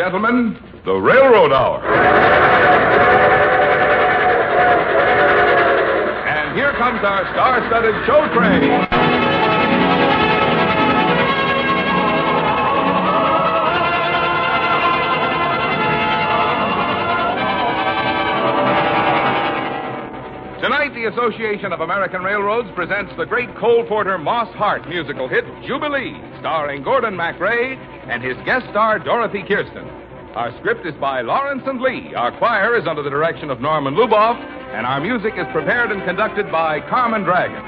gentlemen, the Railroad Hour. And here comes our star-studded show train. Tonight, the Association of American Railroads presents the great Cole Porter Moss Hart musical hit, Jubilee, starring Gordon MacRae and his guest star, Dorothy Kirsten. Our script is by Lawrence and Lee. Our choir is under the direction of Norman Luboff, and our music is prepared and conducted by Carmen Dragon.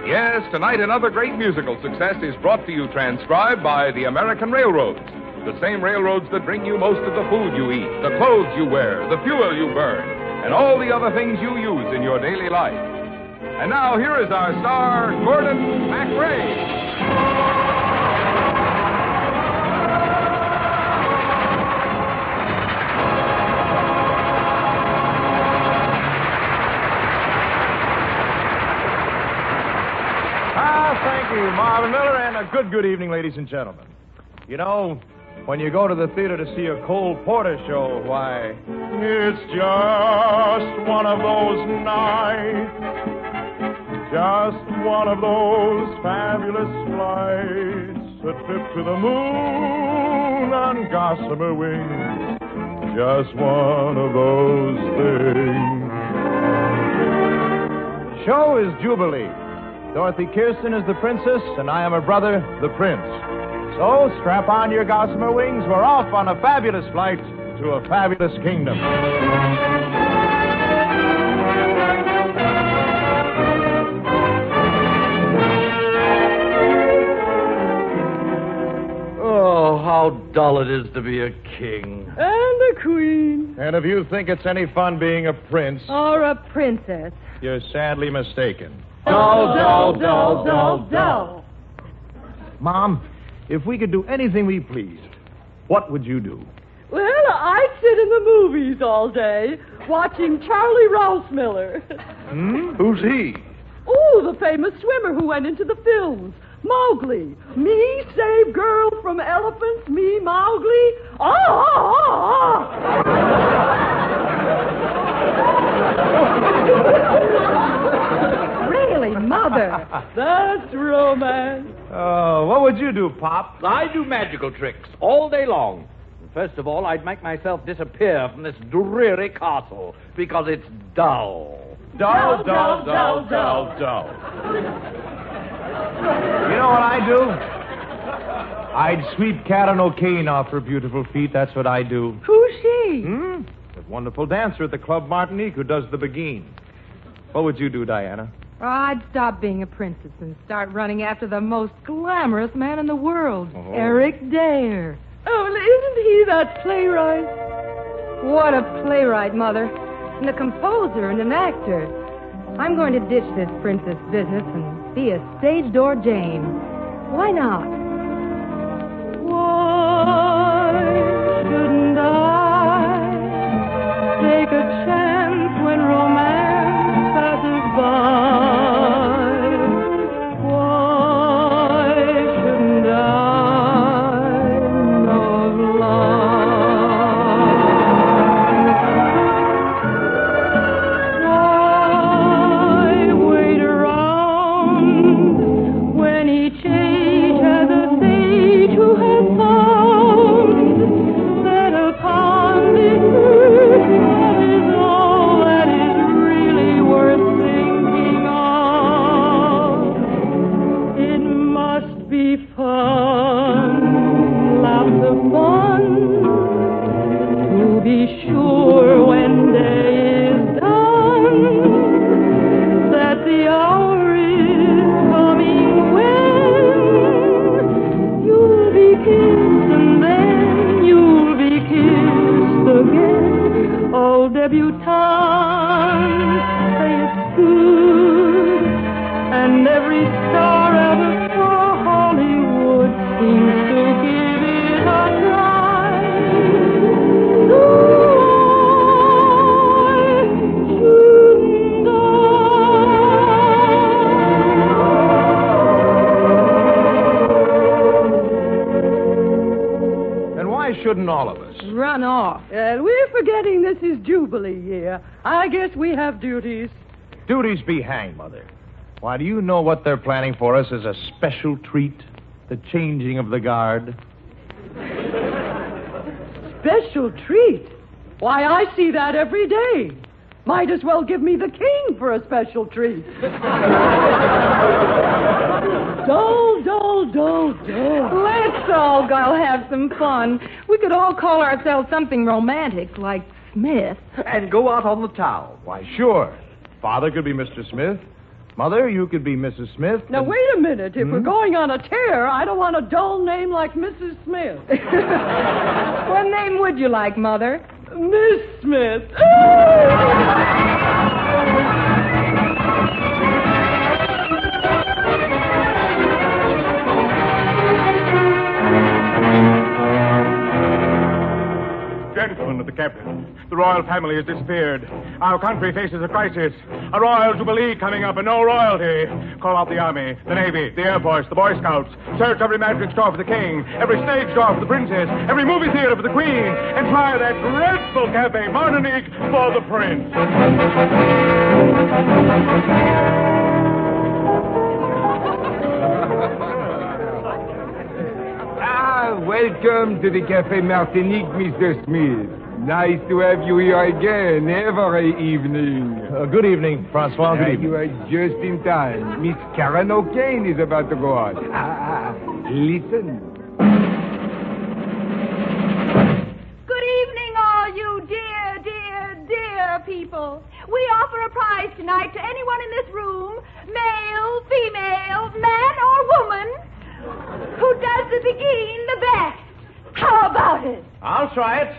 Yes, tonight another great musical success is brought to you transcribed by the American Railroads, the same railroads that bring you most of the food you eat, the clothes you wear, the fuel you burn, and all the other things you use in your daily life. And now, here is our star, Gordon MacRae. Thank you, Marvin Miller, and a good evening, ladies and gentlemen. You know, when you go to the theater to see a Cole Porter show, why, it's just one of those nights, just one of those fabulous flights, a trip to the moon on gossamer wings, just one of those things. The show is Jubilee. Dorothy Kirsten is the princess, and I am her brother, the prince. So, strap on your gossamer wings. We're off on a fabulous flight to a fabulous kingdom. Oh, how dull it is to be a king. And a queen. And if you think it's any fun being a prince, Or a princess. you're sadly mistaken. Dull. Mom, if we could do anything we pleased, what would you do? Well, I'd sit in the movies all day, watching Charlie Rouse-Miller. Who's he? Oh, the famous swimmer who went into the films. Mowgli. Me save girl from elephants, me Mowgli. Really, Mother? That's romance. Oh, what would you do, Pop? I do magical tricks all day long. First of all, I'd make myself disappear from this dreary castle because it's dull. Dull. Dull. You know what I'd do? I'd sweep Karen O'Kane off her beautiful feet. That's what I'd do. Who's she? The wonderful dancer at the Club Martinique who does the beguine. What would you do, Diana? Well, I'd stop being a princess and start running after the most glamorous man in the world, Oh. Eric Dare. Oh, well, isn't he that playwright? What a playwright, Mother. And a composer and an actor. I'm going to ditch this princess business and be a stage door Jane. Why not? Why shouldn't I take a chance when romance passes by? Why shouldn't I know of love? Why wait around when each age has a on off. We're forgetting this is Jubilee here. I guess we have duties. Duties be hanged, Mother. Why, do you know what they're planning for us as a special treat? The changing of the guard. Special treat? Why, I see that every day. Might as well give me the king for a special treat. Dole, dole, dole, dole. Let's all go have some fun. We could all call ourselves something romantic, like Smith. And go out on the town. Why, sure. Father could be Mr. Smith. Mother, you could be Mrs. Smith. Now, wait a minute. If we're going on a tear, I don't want a dull name like Mrs. Smith. What name would you like, Mother? Miss Smith. Gentlemen of the captain, the royal family has disappeared. Our country faces a crisis. A royal jubilee coming up and no royalty. Call out the army, the navy, the air force, the boy scouts. Search every magic store for the king, every stage door for the princess, every movie theater for the queen, and try that dreadful Cafe Martinique for the prince. Welcome to the Cafe Martinique, Mr. Smith. Nice to have you here again every evening. Good evening, Francois. Good evening. You are just in time. Miss Karen O'Kane is about to go out. Listen. Good evening, all you dear, dear, dear people. We offer a prize tonight to anyone in this room, male, female, man, or woman, who does the begin the best. How about it? I'll try it.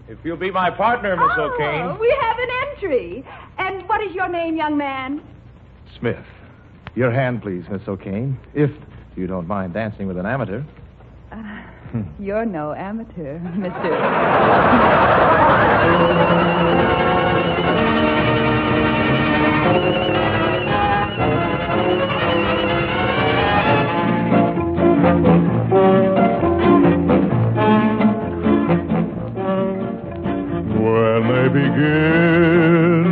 If you'll be my partner, Miss O'Kane. We have an entry. And what is your name, young man? Smith. Your hand, please, Miss O'Kane. If you don't mind dancing with an amateur. You're no amateur, mister. When they begin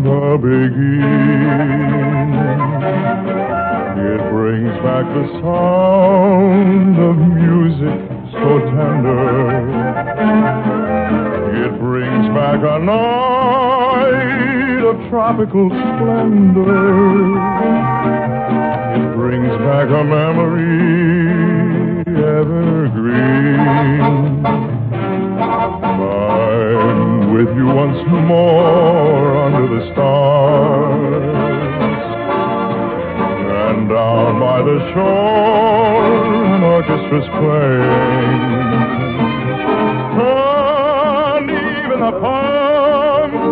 the begin, it brings back the sound of music so tender. It brings back a night of tropical splendor. It brings back a memory evergreen. I'm with you once more under the stars, and down by the shore an orchestra's playing, and even the palms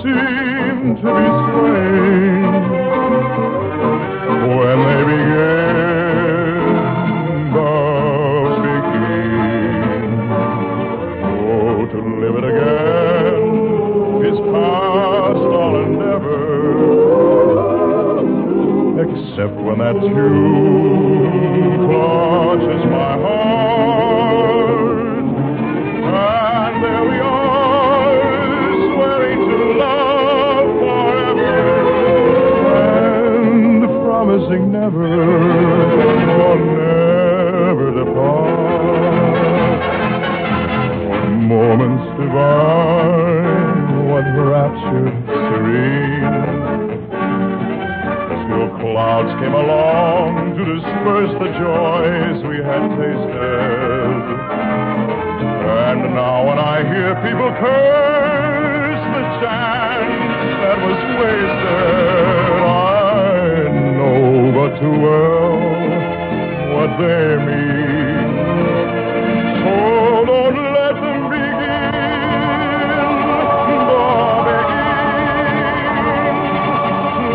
seem to be swaying when they begin the begin. Oh, to live it again is past all endeavor, except when that tune clutches my heart, and there we are, swearing to love forever, and promising never, or never depart. Moments divine, what rapture serene, till clouds came along to disperse the joys we had tasted. And now when I hear people curse the chance that was wasted, I know but too well what they mean. So don't let them begin the begin.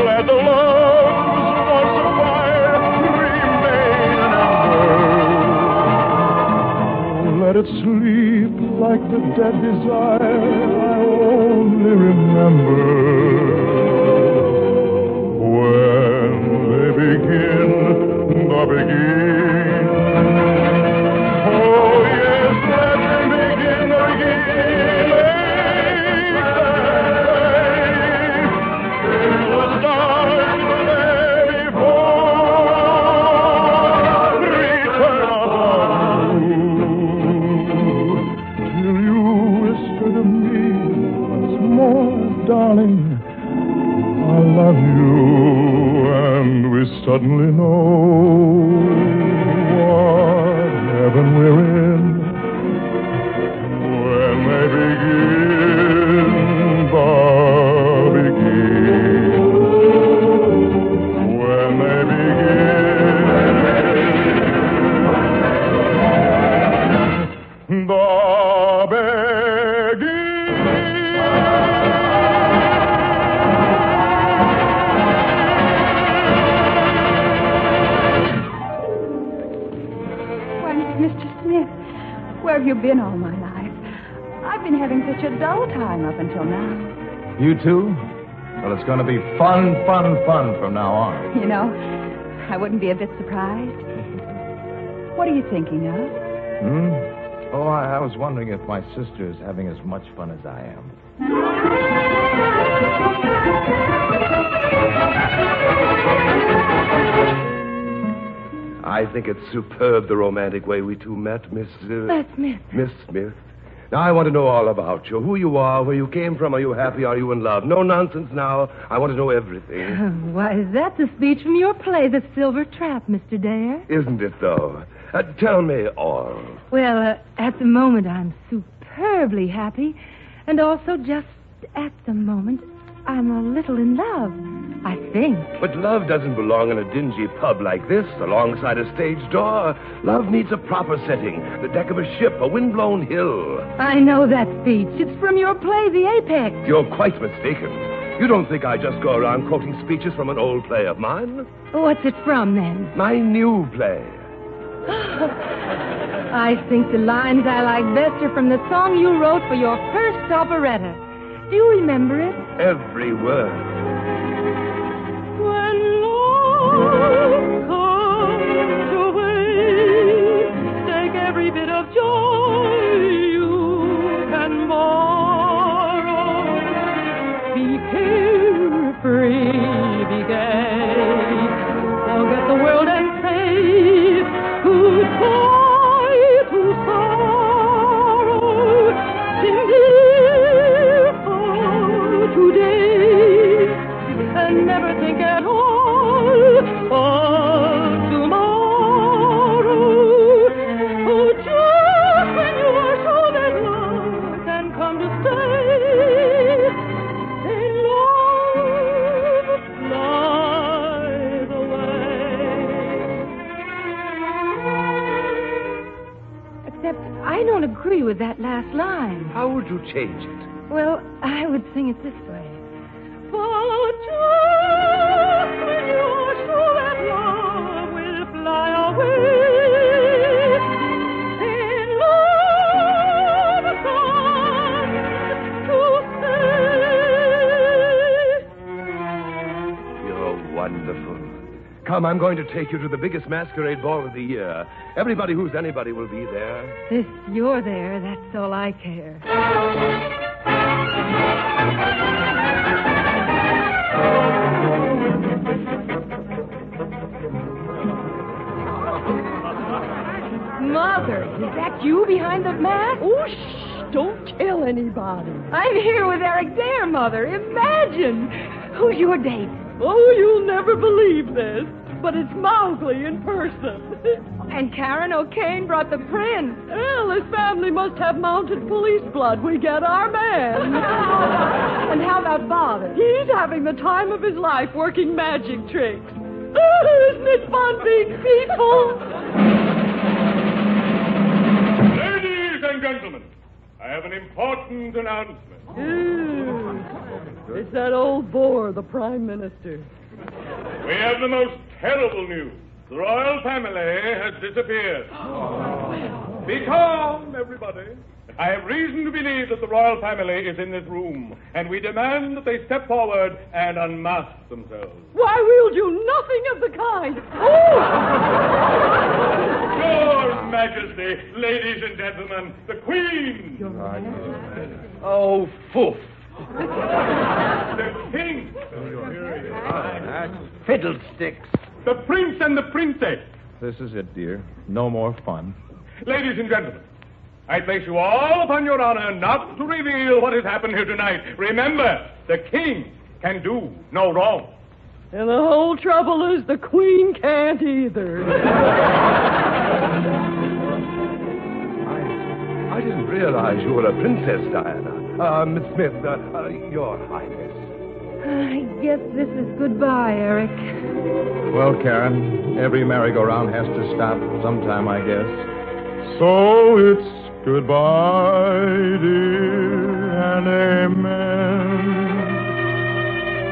Let the love's once afire remain an ember. Let it sleep like the dead desire I only remember. When they begin the begin. Oh, yes, let them begin the begin. I love you, and we suddenly know what heaven we're in. When they begin the begin. When they begin the Where have you been all my life? I've been having such a dull time up until now. You too? Well, it's going to be fun from now on. You know, I wouldn't be a bit surprised. What are you thinking of? Oh, I was wondering if my sister is having as much fun as I am. I think it's superb, the romantic way we two met, Miss... Smith. Miss Smith. Now, I want to know all about you. Who you are, where you came from, are you happy, are you in love? No nonsense now. I want to know everything. Why, is that the speech from your play, The Silver Trap, Mr. Dare? Isn't it, though? Tell me all. Well, at the moment, I'm superbly happy. And also, just at the moment, I'm a little in love, I think. But love doesn't belong in a dingy pub like this, alongside a stage door. Love needs a proper setting, the deck of a ship, a windblown hill. I know that speech. It's from your play, The Apex. You're quite mistaken. You don't think I just go around quoting speeches from an old play of mine? What's it from, then? My new play. I think the lines I like best are from the song you wrote for your first operetta. Do you remember it? Every word. When love comes your way, take every bit of joy you can borrow. Be carefree, be gay, forget the world and say goodbye to sorrow. Sing today and never think at all of tomorrow. Oh, just when you are sure that love can come to stay, then love flies away. Except I don't agree with that last line. How would you change it? Well, I would sing it this way. But just when you're sure that love will fly away, then love comes to stay. You're wonderful. Come, I'm going to take you to the biggest masquerade ball of the year. Everybody who's anybody will be there. If you're there, that's all I care. Mother, is that you behind the mask? Oh, shh, don't tell anybody. I'm here with Eric Dare, Mother. Imagine. Who's your date? Oh, you'll never believe this, but it's Mowgli in person. And Karen O'Kane brought the prince. Well, this family must have mounted police blood. We get our man. And how about Father? He's having the time of his life working magic tricks. Isn't it fun being peaceful? Ladies and gentlemen, I have an important announcement. It's that old bore, the Prime Minister. We have the most terrible news. The royal family has disappeared. Be calm, everybody. I have reason to believe that the royal family is in this room, and we demand that they step forward and unmask themselves. Why, we'll do nothing of the kind. Your Majesty, ladies and gentlemen, the Queen. Oh, foof. The King. Fiddlesticks. The Prince and the Princess. This is it, dear. No more fun. Ladies and gentlemen, I place you all upon your honor not to reveal what has happened here tonight. Remember, the King can do no wrong. And the whole trouble is the Queen can't either. I didn't realize you were a princess, Diana. Miss Smith, Your Highness. I guess this is goodbye, Eric. Well, Karen, every merry-go-round has to stop sometime, I guess. So it's goodbye, dear, and amen.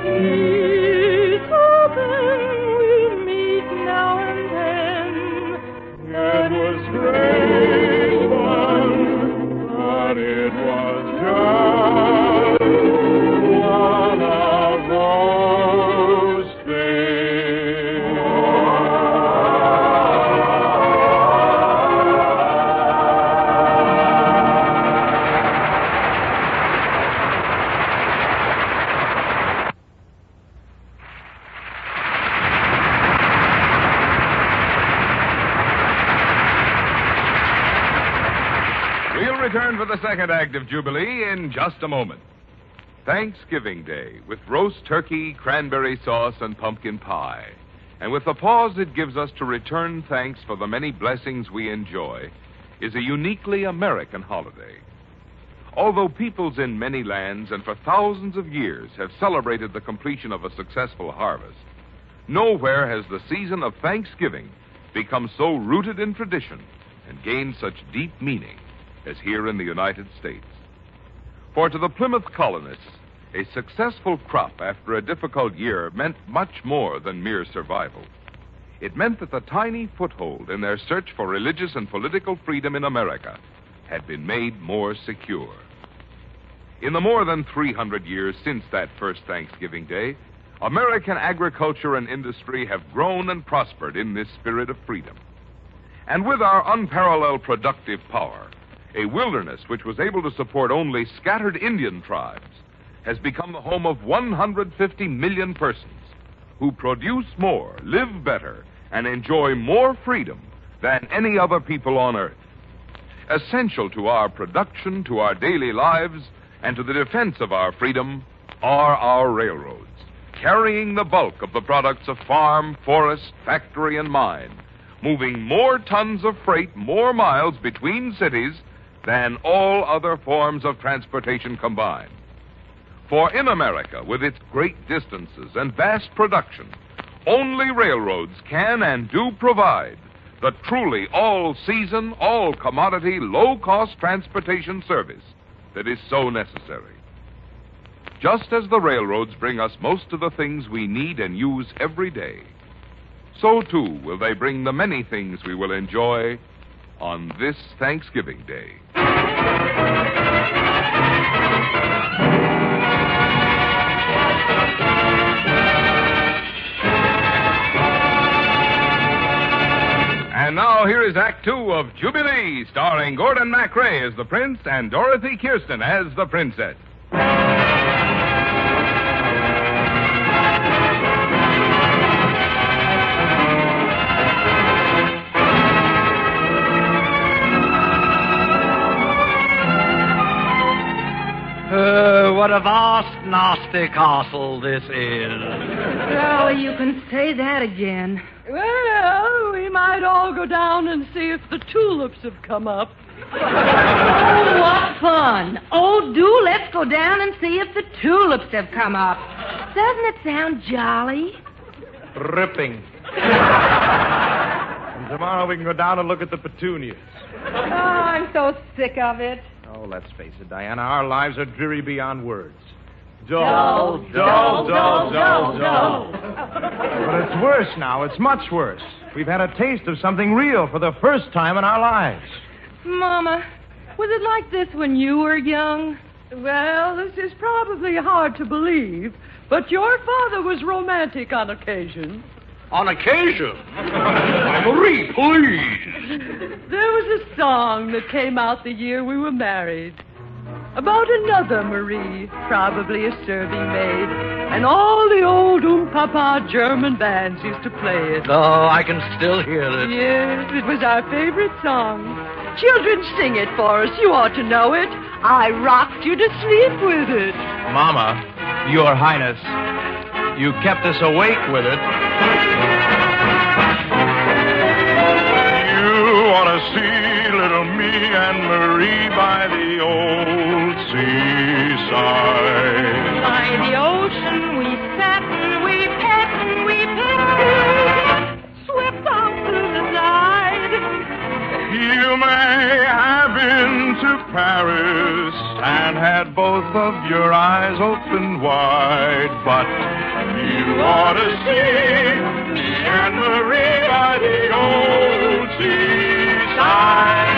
He's hoping we'll meet now and then. It was great fun, but it was just one of those things. We'll return for the second act of Jubilee in just a moment. Thanksgiving Day, with roast turkey, cranberry sauce, and pumpkin pie. And with the pause it gives us to return thanks for the many blessings we enjoy, is a uniquely American holiday. Although peoples in many lands and for thousands of years have celebrated the completion of a successful harvest, nowhere has the season of Thanksgiving become so rooted in tradition and gained such deep meaning as here in the United States. For to the Plymouth colonists, a successful crop after a difficult year meant much more than mere survival. It meant that the tiny foothold in their search for religious and political freedom in America had been made more secure. In the more than 300 years since that first Thanksgiving Day, American agriculture and industry have grown and prospered in this spirit of freedom. And with our unparalleled productive power, a wilderness which was able to support only scattered Indian tribes has become the home of 150 million persons who produce more, live better, and enjoy more freedom than any other people on earth. Essential to our production, to our daily lives, and to the defense of our freedom are our railroads, carrying the bulk of the products of farm, forest, factory, and mine, moving more tons of freight, more miles between cities than all other forms of transportation combined. For in America, with its great distances and vast production, only railroads can and do provide the truly all-season, all-commodity, low-cost transportation service that is so necessary. Just as the railroads bring us most of the things we need and use every day, so too will they bring the many things we will enjoy on this Thanksgiving Day. And now here is Act Two of Jubilee, starring Gordon MacRae as the prince and Dorothy Kirsten as the princess. What a vast, nasty castle this is. Golly, you can say that again. Well, we might all go down and see if the tulips have come up. Oh, what fun. Oh, do let's go down and see if the tulips have come up. Doesn't it sound jolly? Ripping. And tomorrow we can go down and look at the petunias. Oh, I'm so sick of it. Oh, let's face it, Diana, our lives are dreary beyond words. Dull, dull, dull, dull, dull. But it's worse now. It's much worse. We've had a taste of something real for the first time in our lives. Mama, was it like this when you were young? Well, this is probably hard to believe, but your father was romantic on occasion. On occasion? Why, Marie, please. There was a song that came out the year we were married about another Marie, probably a serving maid, and all the old papa German bands used to play it. Oh, I can still hear it. Yes, it was our favorite song. Children, sing it for us. You ought to know it. I rocked you to sleep with it. Mama, Your Highness, you kept us awake with it. You want to see little me and Marie by the old seaside. By the ocean we sat and we pet and we pissed, swept off to the side. You may have been to Paris and had both of your eyes open wide, but you ought to see me and Marie by the old seaside.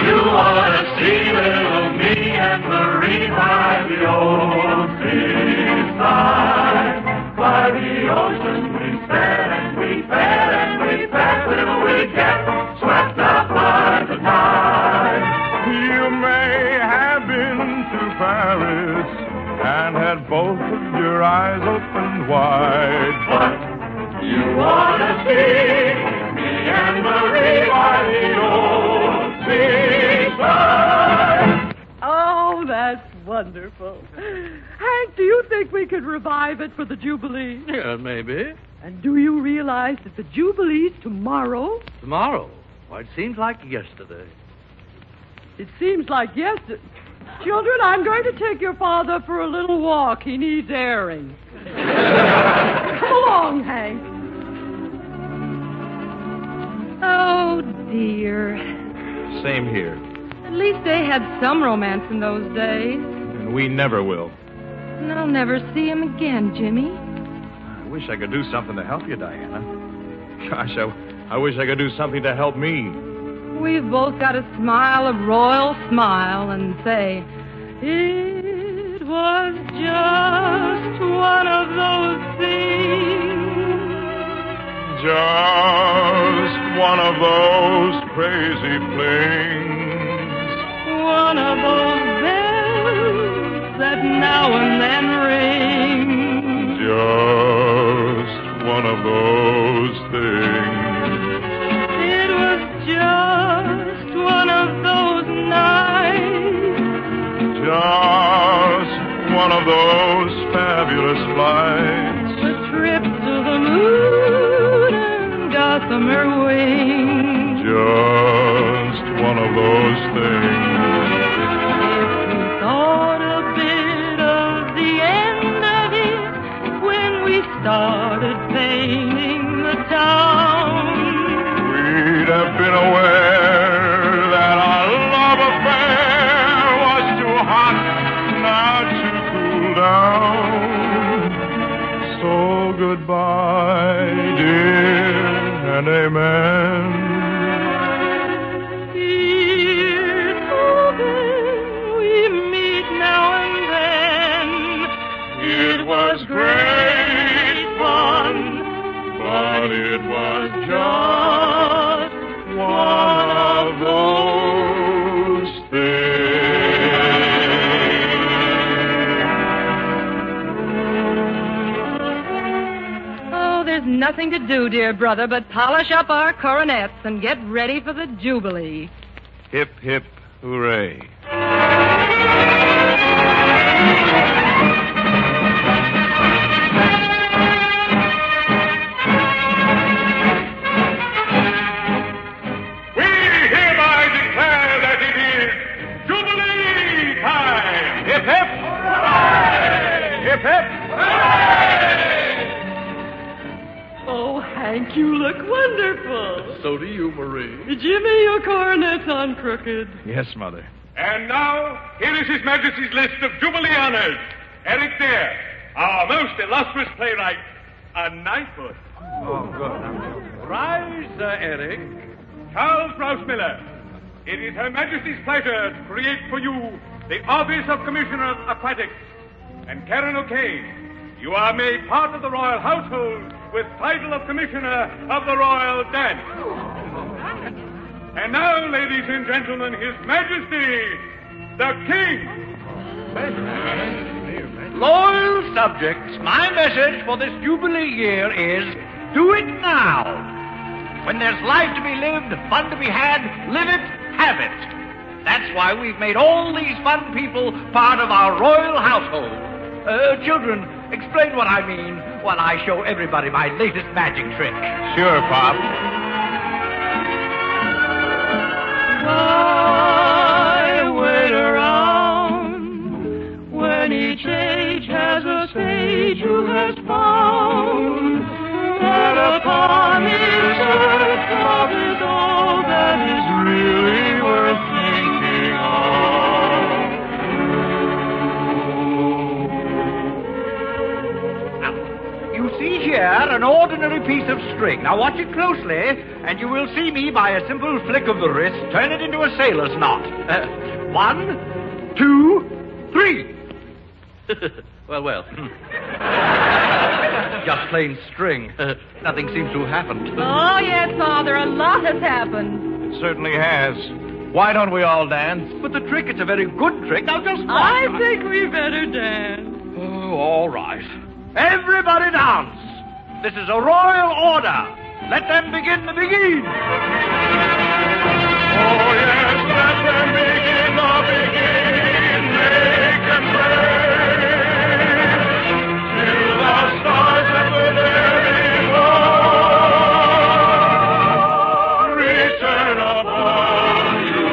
You ought to see little me and Marie by the old seaside. By the ocean we sped and we fed and we fed till we get swept up by the tide. You may have been to Paris and had both of your eyes open wide, but you ought to see me and Marie by the old seaside. Oh, that's wonderful. Hank, do you think we could revive it for the Jubilee? Yeah, maybe. And do you realize that the Jubilee's tomorrow? Tomorrow? Why, it seems like yesterday. It seems like yesterday. Children, I'm going to take your father for a little walk. He needs airing. Come along, Hank. Oh, dear. Same here. At least they had some romance in those days. And we never will. And I'll never see him again, Jimmy. I wish I could do something to help you, Diana. Gosh, I wish I could do something to help me. We've both got to smile a royal smile and say, it was just one of those things. Just one of those crazy flings. One of those bells that now and then ring. Just one of those things. It was just one of those nights. Just one of those fabulous flights. The trip to the moon and gossamer wings. Just one of those things. If we thought a bit of the end of it when we started painting the town, We'd have been aware that our love affair was too hot now to cool down. So goodbye, dear, and amen. here's hoping we meet now and then. It was great fun, but it was just one of those things. Oh, there's nothing to do, dear brother, but polish up our coronets and get ready for the Jubilee. Hip, hip, hooray. We hereby declare that it is Jubilee time! Hip, hip. Hooray! Hip, hip. Oh, Hank, you look wonderful. So do you, Marie. Jimmy, your coronet's on crooked. Yes, Mother. And now, here is His Majesty's list of Jubilee honors. Eric Dare, our most illustrious playwright, a knighthood. Rise, Eric. Charles Rouse Miller, it is Her Majesty's pleasure to create for you the office of Commissioner of Aquatics. And Karen O'Kane, you are made part of the royal household with title of Commissioner of the Royal Dance. And now, ladies and gentlemen, His Majesty, the King. Loyal subjects, my message for this Jubilee year is, do it now. When there's life to be lived, fun to be had, live it, have it. That's why we've made all these fun people part of our royal household. Children, explain what I mean while I show everybody my latest magic trick. Sure, Pop. Why wait around when each age has a sage who has found that upon each earth love is all that is really worth thinking of? You see here an ordinary piece of string. Now watch it closely, and you will see me, by a simple flick of the wrist, turn it into a sailor's knot. 1, 2, 3. Well. Just plain string. Nothing seems to have happened. Oh, yes, Father, a lot has happened. It certainly has. Why don't we all dance? But the trick, it's a very good trick. Now just watch. I think we better dance. Oh, all right. Everybody dance. This is a royal order. Let them begin the begin. Oh, yes, let them begin the begin. Make them praise till the stars of the very morn return upon you.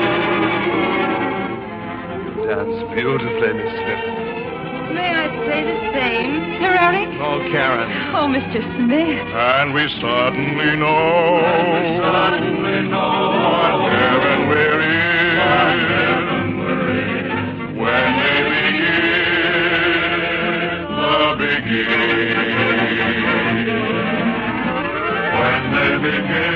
Dance beautifully, Miss Smith. May I say the same, Sir Eric? Oh, Karen. Oh, Mr. Smith. And we suddenly know what heaven will is when they begin the begin. When they begin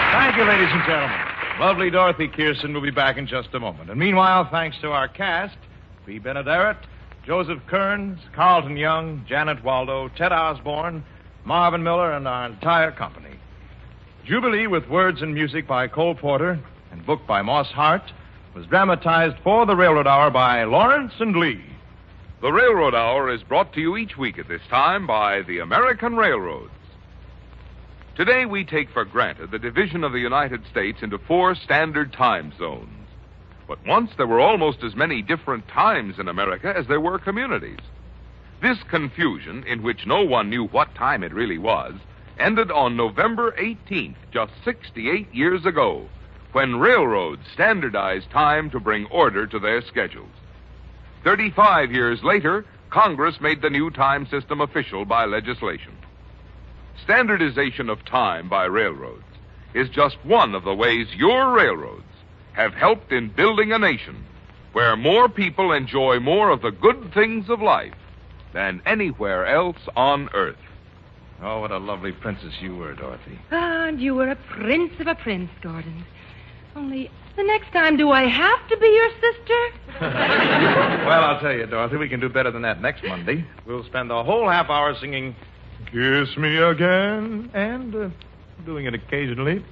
Thank you, ladies and gentlemen. Lovely Dorothy Kirsten will be back in just a moment. And meanwhile, thanks to our cast, B. Benaderet, Joseph Kearns, Carlton Young, Janet Waldo, Ted Osborne, Marvin Miller, and our entire company. Jubilee, with words and music by Cole Porter and book by Moss Hart, was dramatized for the Railroad Hour by Lawrence and Lee. The Railroad Hour is brought to you each week at this time by the American Railroads. Today we take for granted the division of the United States into 4 standard time zones. But once there were almost as many different times in America as there were communities. This confusion, in which no one knew what time it really was, ended on November 18th, just 68 years ago, when railroads standardized time to bring order to their schedules. 35 years later, Congress made the new time system official by legislation. Standardization of time by railroads is just one of the ways your railroads have helped in building a nation where more people enjoy more of the good things of life than anywhere else on earth. Oh, what a lovely princess you were, Dorothy. Ah, and you were a prince of a prince, Gordon. Only, the next time, do I have to be your sister? Well, I'll tell you, Dorothy, we can do better than that next Monday. We'll spend the whole half hour singing Kiss Me Again and doing it occasionally.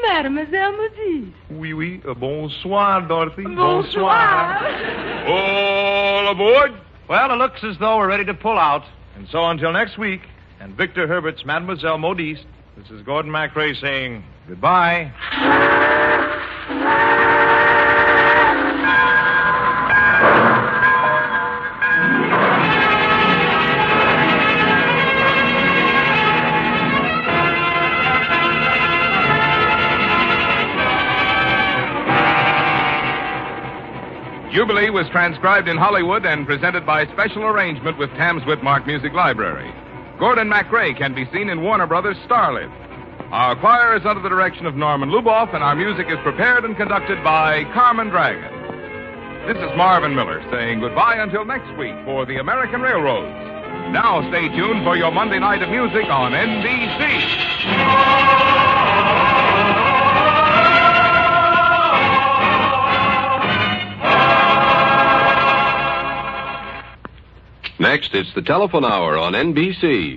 Mademoiselle Modiste. Oui, oui. Bonsoir, Dorothy. Bonsoir. All aboard! Well, it looks as though we're ready to pull out. And so until next week, and Victor Herbert's Mademoiselle Modiste, this is Gordon MacRae saying goodbye. Jubilee was transcribed in Hollywood and presented by special arrangement with Tams Whitmark Music Library. Gordon MacRae can be seen in Warner Brothers' Starlit. Our choir is under the direction of Norman Luboff, and our music is prepared and conducted by Carmen Dragon. This is Marvin Miller saying goodbye until next week for the American Railroads. Now stay tuned for your Monday night of music on NBC. Next, it's the telephone hour on NBC.